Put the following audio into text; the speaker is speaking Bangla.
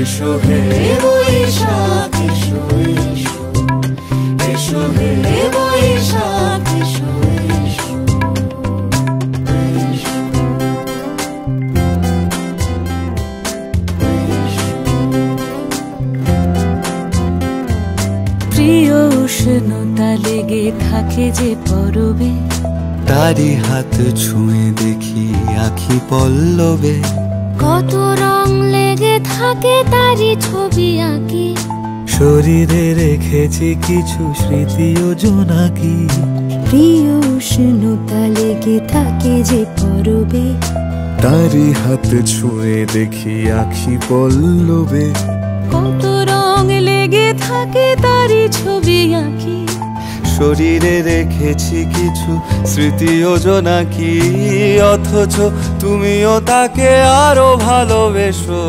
এসো হে বৈশাখ এসো এসো, এসো হে বৈশাখ এসো এসো, এসো, এসো। প্রিয় উষ্ণতা লেগে থাকে যে পরবে, তারি হাত ছুঁয়ে দেখি আখি পল্লবে। কত রং লেগে থাকে তারি ছবি আঁকি, শরীরে রেখেছি কিছু স্মৃতি ও জোনাকি। প্রিয় উষ্ণতা লেগে থাকে যে পরবে, তারি হাত ছুঁয়ে দেখি আখি পল্লবে। কত রং লেগে থাকে তারি ছবি আঁকি, শরীরে রেখেছি কিছু স্মৃতি ও জোনাকি। অথচ তুমিও তাকে আরো ভালোবেসো।